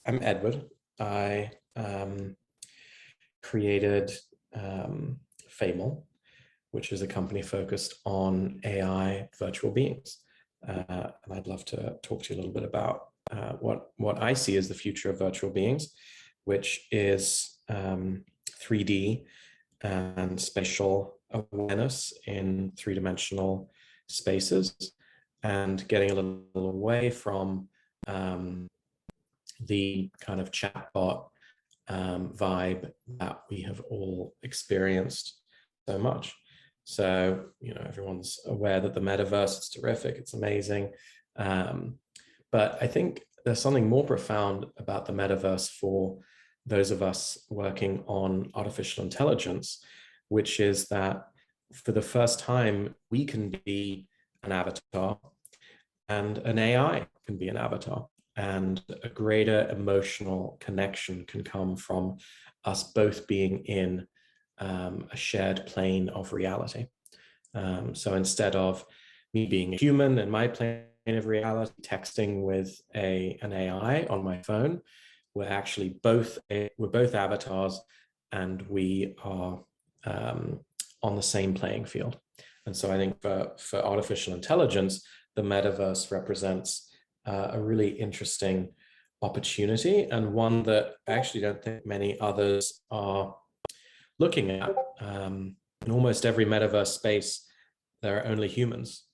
I'm Edward. I created Famel, which is a company focused on AI virtual beings. And I'd love to talk to you a little bit about what I see as the future of virtual beings, which is 3D and spatial awareness in three-dimensional spaces, and getting a little away from the kind of chatbot vibe that we have all experienced so much. So, everyone's aware that the metaverse is terrific, it's amazing. But I think there's something more profound about the metaverse for those of us working on artificial intelligence, which is that for the first time, we can be an avatar and an AI can be an avatar. And a greater emotional connection can come from us both being in a shared plane of reality. So instead of me being a human in my plane of reality, texting with an AI on my phone, we're both avatars, and we are on the same playing field. And so I think for artificial intelligence, the metaverse represents a really interesting opportunity, and one that I actually don't think many others are looking at. In almost every metaverse space, there are only humans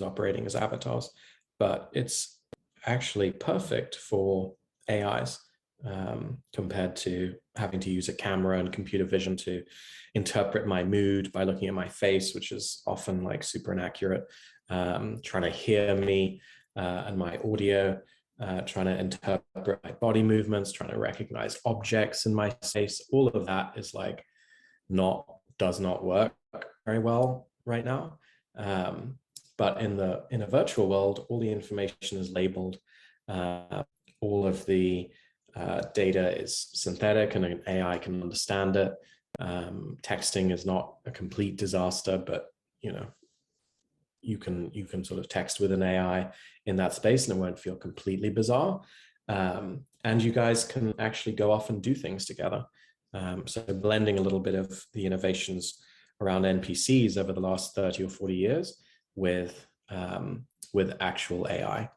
operating as avatars, but it's actually perfect for AIs compared to having to use a camera and computer vision to interpret my mood by looking at my face, which is often like super inaccurate, trying to hear me and my audio, trying to interpret my body movements, trying to recognize objects in my space. All of that is like does not work very well right now. But in a virtual world, all the information is labeled. All of the data is synthetic, and an AI can understand it. Texting is not a complete disaster, but you can sort of text with an AI in that space and it won't feel completely bizarre. And you guys can actually go off and do things together. So blending a little bit of the innovations around NPCs over the last 30 or 40 years with actual AI.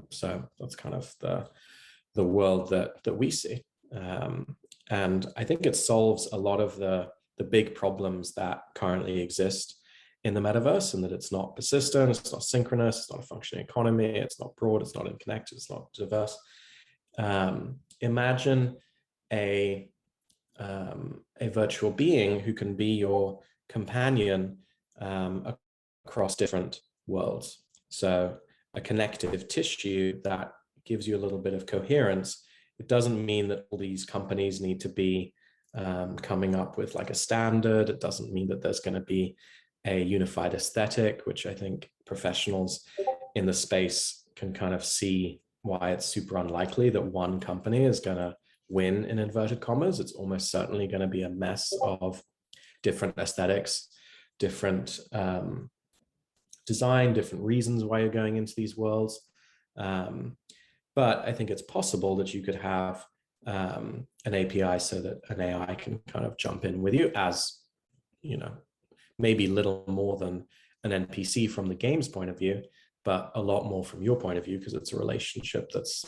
So that's kind of the world that we see. And I think it solves a lot of the big problems that currently exist in the metaverse, and that it's not persistent, it's not synchronous, it's not a functioning economy, it's not broad, it's not interconnected, it's not diverse. Imagine a virtual being who can be your companion across different worlds. So a connective tissue that gives you a little bit of coherence. It doesn't mean that all these companies need to be coming up with like a standard. It doesn't mean that there's going to be a unified aesthetic, which I think professionals in the space can kind of see why it's super unlikely that one company is going to win, in inverted commas. It's almost certainly going to be a mess of different aesthetics, different design, different reasons why you're going into these worlds. But I think it's possible that you could have an API so that an AI can kind of jump in with you as, maybe little more than an NPC from the game's point of view, but a lot more from your point of view, because it's a relationship that's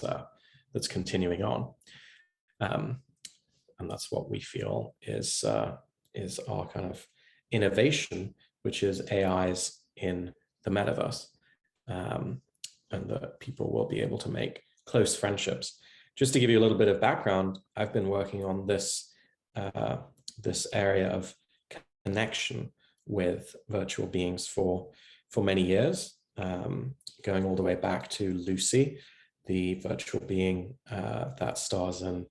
continuing on. And that's what we feel is our kind of innovation, which is AIs in the metaverse, and that people will be able to make close friendships. Just to give you a little bit of background, I've been working on this area of connection with virtual beings for many years, going all the way back to Lucy, the virtual being that stars in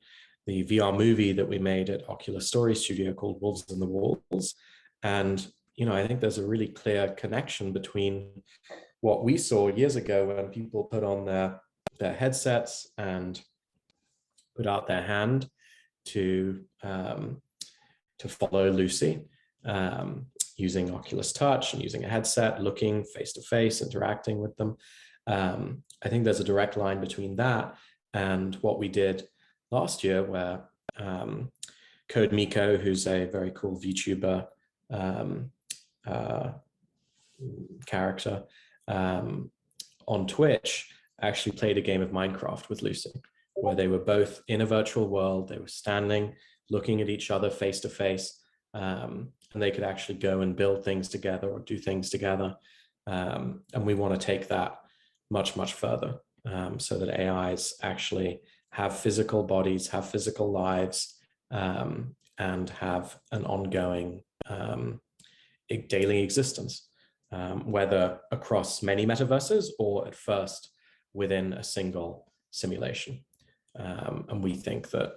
the VR movie that we made at Oculus Story Studio called Wolves in the Walls. And I think there's a really clear connection between what we saw years ago when people put on their headsets and put out their hand to follow Lucy, using Oculus Touch and using a headset, looking face to face, interacting with them. I think there's a direct line between that And what we did last year, where Code Miko, who's a very cool VTuber character on Twitch, actually played a game of Minecraft with Lucy, where they were both in a virtual world. They were standing, looking at each other face to face, and they could actually go and build things together or do things together. And we want to take that much, much further, so that AIs actually have physical bodies, have physical lives, and have an ongoing daily existence, whether across many metaverses or at first within a single simulation. And we think that,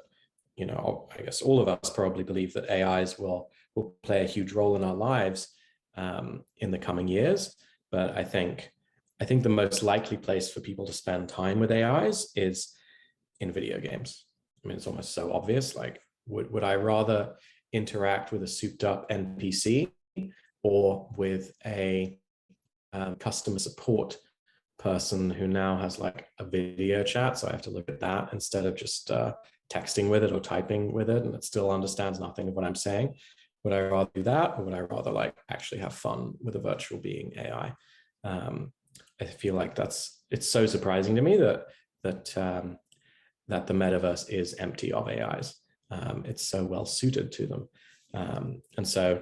you know, I guess all of us probably believe that AIs will play a huge role in our lives in the coming years. But I think the most likely place for people to spend time with AIs is in video games. I mean, it's almost so obvious. Like, would I rather interact with a souped up NPC or with a customer support person who now has like a video chat, so I have to look at that instead of just texting with it or typing with it, and it still understands nothing of what I'm saying? Would I rather do that, or would I rather like actually have fun with a virtual being AI? I feel like it's so surprising to me that the metaverse is empty of AIs. It's so well suited to them, and so,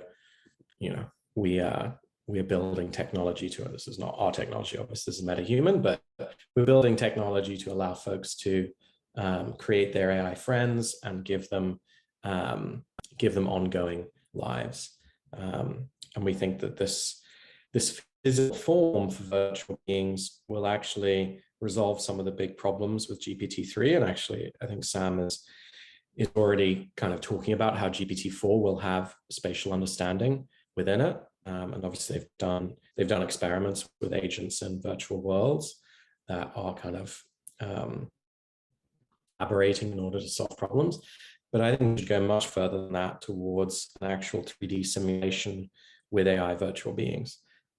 you know, we are building technology to it. This is not our technology, obviously, this is MetaHuman, but we're building technology to allow folks to create their AI friends and give them ongoing lives. And we think that this physical form for virtual beings will actually resolve some of the big problems with GPT-3. And actually, I think Sam is already kind of talking about how GPT-4 will have spatial understanding within it. And obviously they've done experiments with agents in virtual worlds that are kind of collaborating in order to solve problems. But I think we should go much further than that towards an actual 3D simulation with AI virtual beings,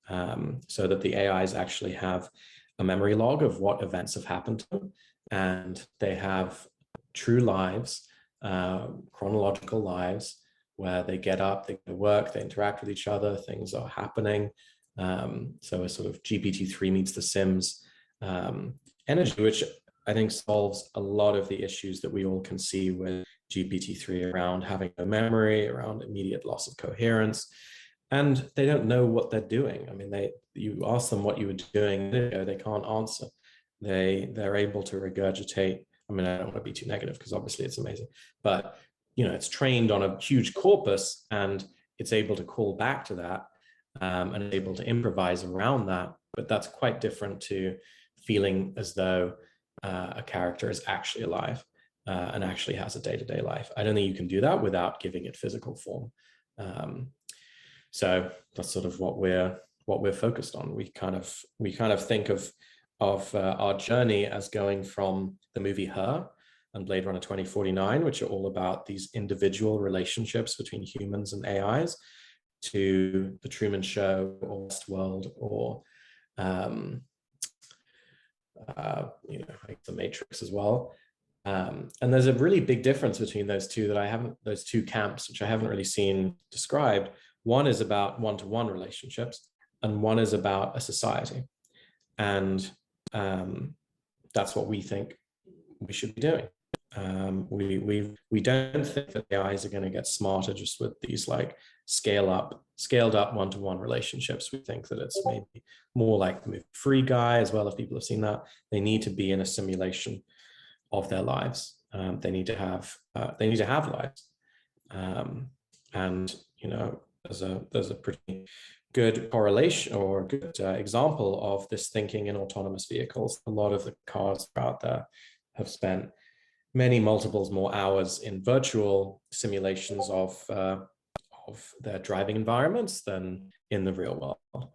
so that the AIs actually have a memory log of what events have happened to them, and they have true lives, chronological lives, where they get up, they go to work, they interact with each other, things are happening. So a sort of GPT-3 meets The Sims energy, which I think solves a lot of the issues that we all can see with GPT-3 around having no memory, around immediate loss of coherence. And they don't know what they're doing. I mean, you ask them what you were doing, they can't answer. They're able to regurgitate. I mean, I don't want to be too negative because obviously it's amazing, but you know, it's trained on a huge corpus and it's able to call back to that, and able to improvise around that. But that's quite different to feeling as though a character is actually alive and actually has a day-to-day life. I don't think you can do that without giving it physical form. So that's sort of what we're focused on. We kind of think of our journey as going from the movie Her and Blade Runner 2049, which are all about these individual relationships between humans and AIs, to The Truman Show or Westworld or you know, like The Matrix as well. And there's a really big difference between those two those two camps, which I haven't really seen described. One is about one-to-one relationships, and one is about a society. And that's what we think we should be doing. We don't think that AIs are going to get smarter just with these like scaled up one-to-one relationships. We think that it's maybe more like the movie Free Guy as well, if people have seen that. They need to be in a simulation of their lives. They need to have lives. And you know, there's a pretty good correlation or good example of this thinking in autonomous vehicles. A lot of the cars out there have spent many multiples more hours in virtual simulations of their driving environments than in the real world.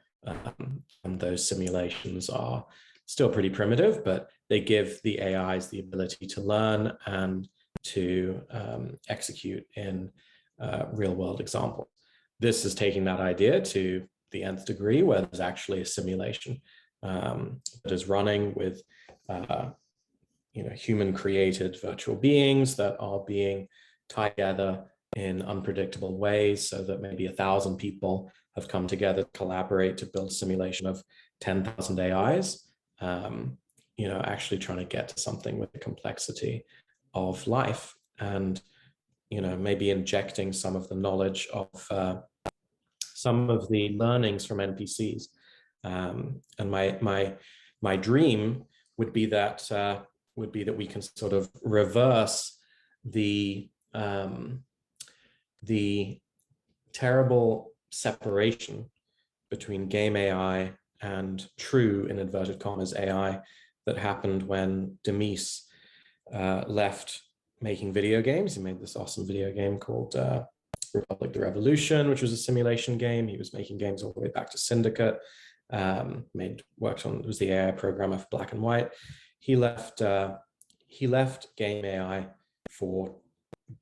And those simulations are still pretty primitive, but they give the AIs the ability to learn and to execute in real world examples. This is taking that idea to the nth degree, where there's actually a simulation that is running with human created virtual beings that are being tied together in unpredictable ways, so that maybe 1,000 people have come together to collaborate to build a simulation of 10,000 AIs, actually trying to get to something with the complexity of life, and maybe injecting some of the knowledge of some of the learnings from NPCs. And my dream would be that we can sort of reverse the terrible separation between game AI and true, in inverted commas, AI that happened when Demis left making video games. He made this awesome video game called Republic the Revolution, which was a simulation game. He was making games all the way back to Syndicate, was the AI programmer for Black and White. He left game AI for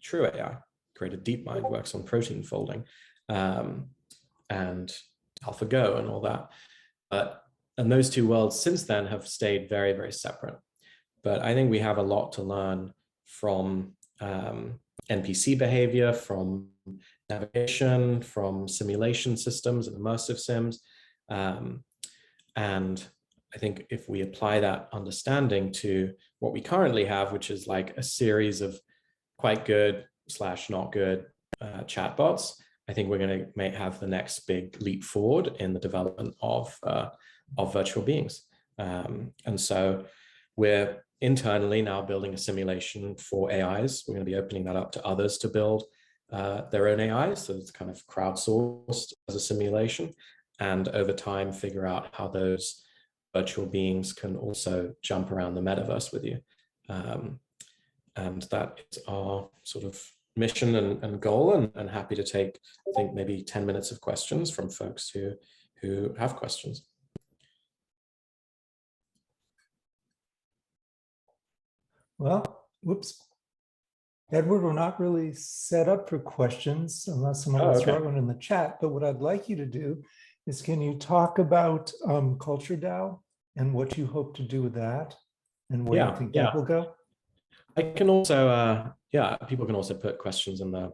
true AI, created DeepMind, works on protein folding, and AlphaGo and all that. And those two worlds since then have stayed very, very separate. But I think we have a lot to learn from NPC behavior, from navigation, from simulation systems and immersive sims. And I think if we apply that understanding to what we currently have, which is like a series of quite good / not good chatbots, I think we're going to have the next big leap forward in the development of virtual beings. And so we're internally now building a simulation for AIs. We're going to be opening that up to others to build their own AIs. So it's kind of crowdsourced as a simulation, and over time figure out how those virtual beings can also jump around the metaverse with you. And that is our sort of mission and goal, and happy to take, I think, maybe 10 minutes of questions from folks who have questions. Well, whoops. Edward, we're not really set up for questions unless someone wants to throw one in the chat. But what I'd like you to do is, can you talk about Culture DAO and what you hope to do with that, and where you think that will go? I can also, people can also put questions in the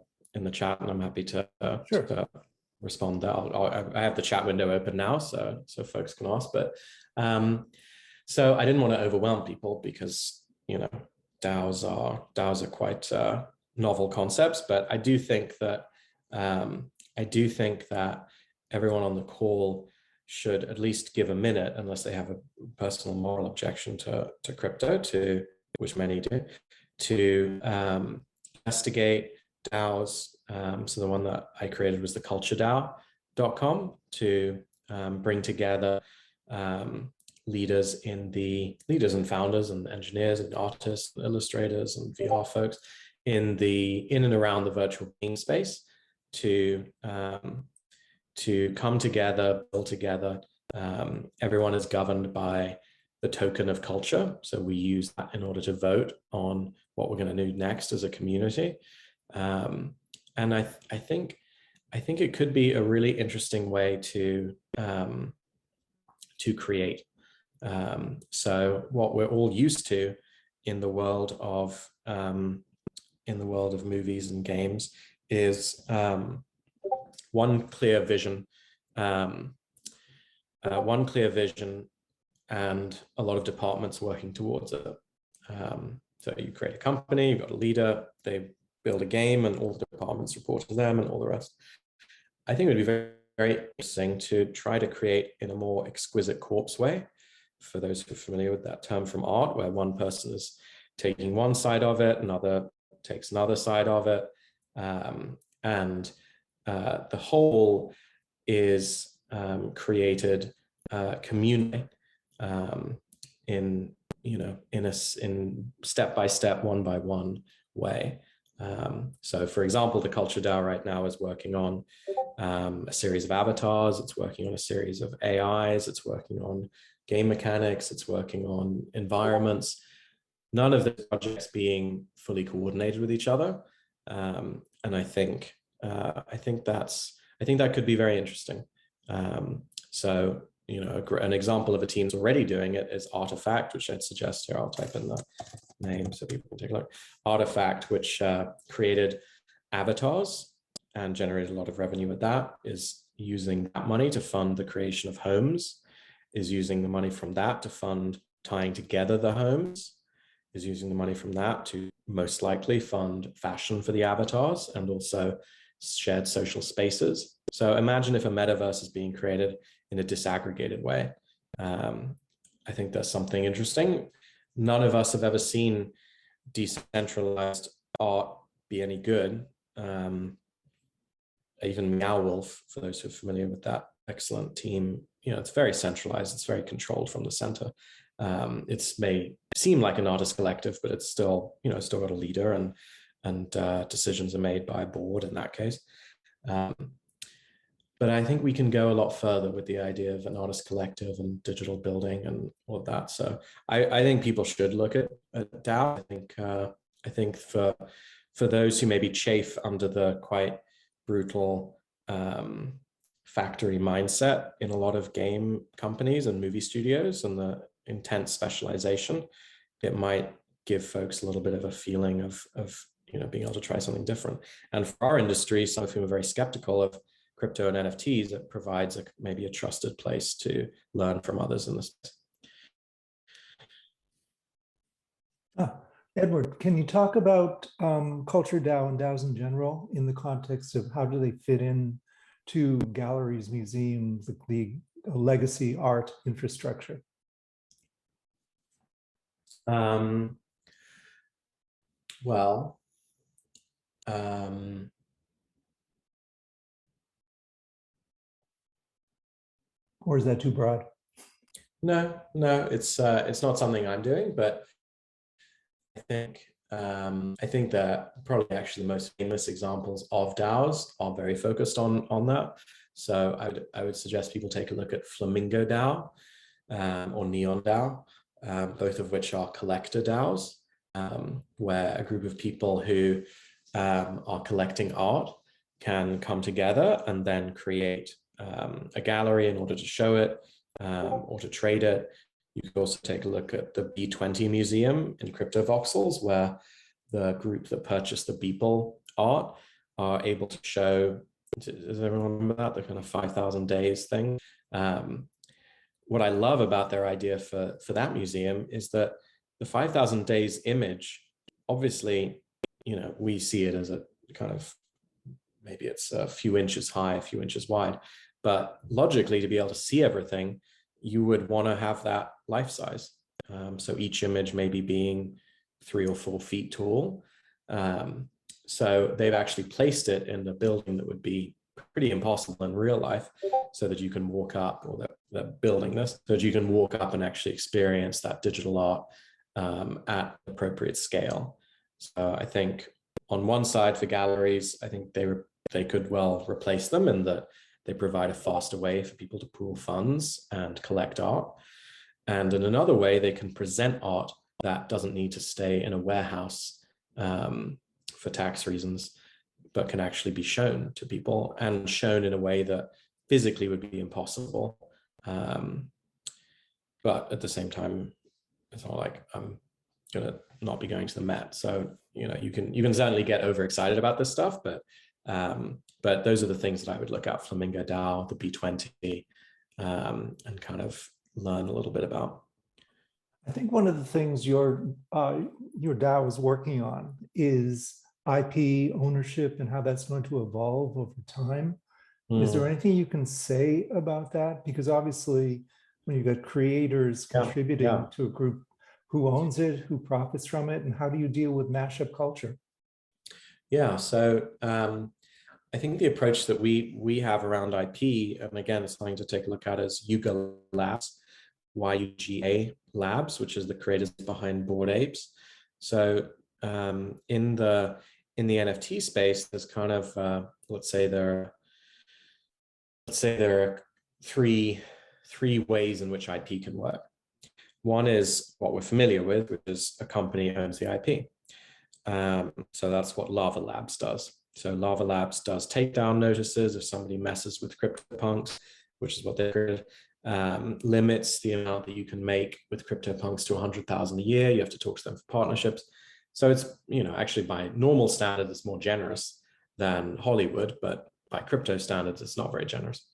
chat, and I'm happy to, to respond. I have the chat window open now, so folks can ask. But so I didn't want to overwhelm people because DAOs are quite novel concepts, but I do think that everyone on the call should at least give a minute, unless they have a personal moral objection to crypto, which many do, to investigate DAOs. So the one that I created was the culturedao.com, to bring together leaders and founders and engineers and artists and illustrators and VR folks in and around the virtual being space to come together, build together. Everyone is governed by the token of culture. So we use that in order to vote on what we're going to do next as a community. And I think it could be a really interesting way to create. So what we're all used to in the world of movies and games is one clear vision, and a lot of departments working towards it. So you create a company, you've got a leader, they build a game, and all the departments report to them, and all the rest. I think it would be very, very interesting to try to create in a more exquisite corpse way, for those who are familiar with that term from art, where one person is taking one side of it, another takes another side of it, and the whole is created community in step by step, one by one way. So for example, the Culture DAO right now is working on a series of avatars, it's working on a series of AIs, it's working on game mechanics, it's working on environments. None of the projects being fully coordinated with each other, and I think that could be very interesting. So an example of a team's already doing it is Artifact, which I'd suggest here. I'll type in name so people can take a look. Artifact, which created avatars and generated a lot of revenue with that, is using that money to fund the creation of homes, is using the money from that to fund tying together the homes, is using the money from that to most likely fund fashion for the avatars and also shared social spaces. So imagine if a metaverse is being created in a disaggregated way. I think there's something interesting. None of us have ever seen decentralized art be any good. Even Meow Wolf, for those who are familiar with that excellent team, it's very centralized, it's very controlled from the center. It may seem like an artist collective, but it's still, still got a leader, and decisions are made by a board in that case. But I think we can go a lot further with the idea of an artist collective and digital building and all of that. So I think people should look at DAO. I think for those who maybe chafe under the quite brutal factory mindset in a lot of game companies and movie studios and the intense specialization, it might give folks a little bit of a feeling of being able to try something different. And for our industry, some of whom are very skeptical of crypto and NFTs, it provides maybe a trusted place to learn from others in this space. Edward, can you talk about culture DAO and DAOs in general in the context of how do they fit in to galleries, museums, the legacy art infrastructure? Or is that too broad? No, it's not something I'm doing, but I think that probably actually the most famous examples of DAOs are very focused on that. So I would suggest people take a look at Flamingo DAO or Neon DAO, both of which are collector DAOs, where a group of people who are collecting art can come together and then create a gallery in order to show it or to trade it. You could also take a look at the B20 Museum in Crypto Voxels, where the group that purchased the Beeple art are able to show, does everyone remember that? The kind of 5,000 days thing. What I love about their idea for that museum is that the 5,000 days image, obviously, we see it as a kind of, maybe it's a few inches high, a few inches wide, but logically to be able to see everything, you would want to have that life size. So each image maybe being 3 or 4 feet tall. So they've actually placed it in a building that would be pretty impossible in real life, so that you can walk up, or they're building this, so that you can walk up and actually experience that digital art at appropriate scale. So I think on one side for galleries, I think they could well replace them in that they provide a faster way for people to pool funds and collect art. And in another way, they can present art that doesn't need to stay in a warehouse for tax reasons, but can actually be shown to people, and shown in a way that physically would be impossible. But at the same time, it's not like I'm gonna not be going to the Met. So, you can certainly get overexcited about this stuff, but those are the things that I would look at: Flamingo DAO, the B20, and kind of learn a little bit about. I think one of the things your DAO is working on is IP ownership and how that's going to evolve over time. Is there anything you can say about that? Because obviously, when you've got creators contributing to a group, who owns it, who profits from it, and how do you deal with mashup culture? Yeah, so I think the approach that we have around IP, and again, it's something to take a look at, is Yuga Labs, YUGA Labs, which is the creators behind Bored Apes. So in the NFT space, there's kind of let's say there are three ways in which IP can work. One is what we're familiar with, which is a company owns the IP. So that's what Lava Labs does. So Lava Labs does takedown notices if somebody messes with CryptoPunks, which is what they created. limits the amount that you can make with CryptoPunks to 100,000 a year. You have to talk to them for partnerships. So it's, actually by normal standards, it's more generous than Hollywood, but by crypto standards, it's not very generous.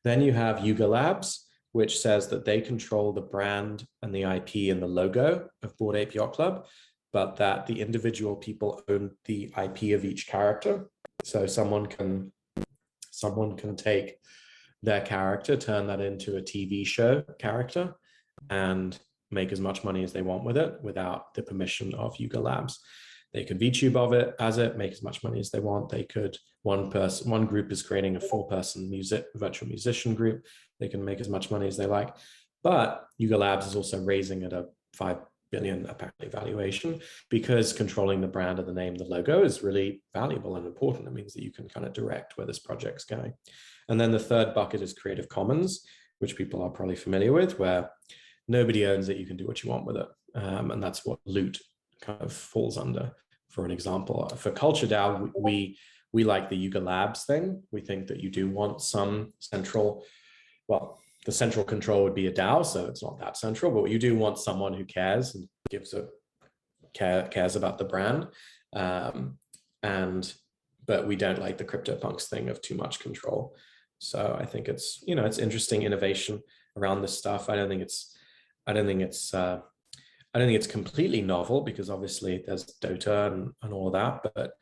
Then you have Yuga Labs, which says that they control the brand and the IP and the logo of Bored Ape Yacht Club, but that the individual people own the IP of each character. So someone can take their character, turn that into a TV show character, and make as much money as they want with it without the permission of Yuga Labs. They could VTube of it as it, make as much money as they want. They could, one group is creating a 4-person virtual musician group. They can make as much money as they like. But Yuga Labs is also raising at a 5 billion apparently valuation, because controlling the brand and the name, the logo is really valuable and important. It means that you can kind of direct where this project's going. And then the third bucket is Creative Commons, which people are probably familiar with, where nobody owns it, you can do what you want with it. And that's what Loot kind of falls under. For an example, for Culture DAO, we like the Yuga Labs thing. We think that you do want some central, well, the central control would be a DAO, so it's not that central, but you do want someone who cares and cares about the brand. But we don't like the CryptoPunks thing of too much control. So I think it's, it's interesting innovation around this stuff. I don't think it's completely novel, because obviously there's Dota and all of that, but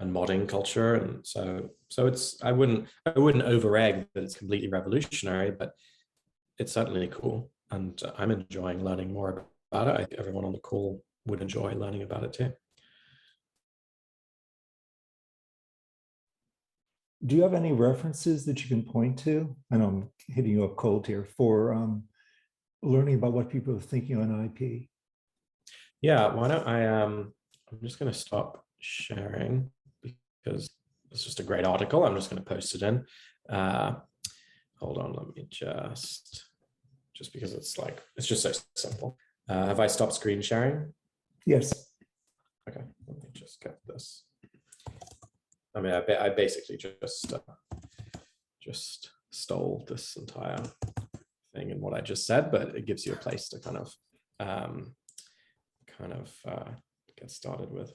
and modding culture, and so it's, I wouldn't over-egg that it's completely revolutionary, but it's certainly cool, and I'm enjoying learning more about it. I think everyone on the call would enjoy learning about it too. Do you have any references that you can point to? I know I'm hitting you up cold here, for learning about what people are thinking on IP. Yeah, why don't I'm just going to stop sharing, because it's just a great article. I'm just going to post it in. Hold on, let me just because it's just so simple. Have I stopped screen sharing? Yes. Okay, let me just get this. I mean, I basically just stole this entire thing and what I just said, but it gives you a place to kind of get started with.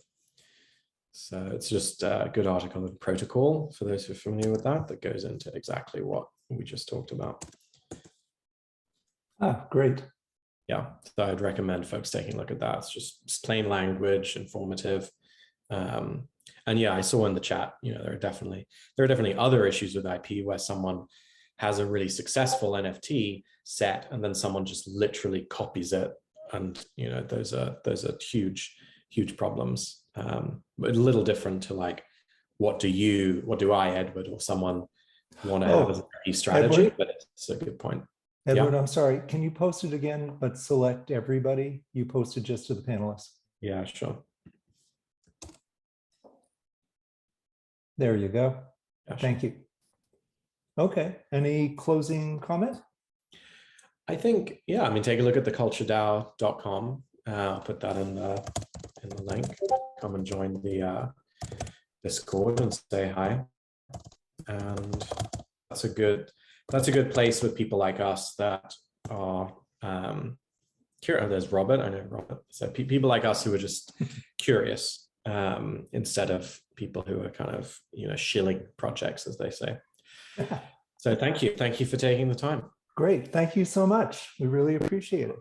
So it's just a good article on protocol for those who are familiar with that goes into exactly what we just talked about. Ah, great. Yeah, so I'd recommend folks taking a look at that. It's just plain language, informative. And yeah, I saw in the chat, there are definitely other issues with IP where someone has a really successful NFT set and then someone just literally copies it, and those are huge problems. But a little different to what do I, Edward, or someone want to have as a strategy? Edward? But it's a good point. Edward, yeah. I'm sorry, can you post it again, but select everybody? You posted just to the panelists. Yeah, sure. There you go. Yeah, thank you. Okay, any closing comment? I think, yeah, I mean, take a look at theculturedao.com. I'll put that in the link. Come and join the Discord and say hi. And that's a good place with people like us that are curious. There's Robert, I know Robert. So people like us who are just curious, instead of people who are kind of shilling projects, as they say. So thank you for taking the time. Great, thank you so much. We really appreciate it.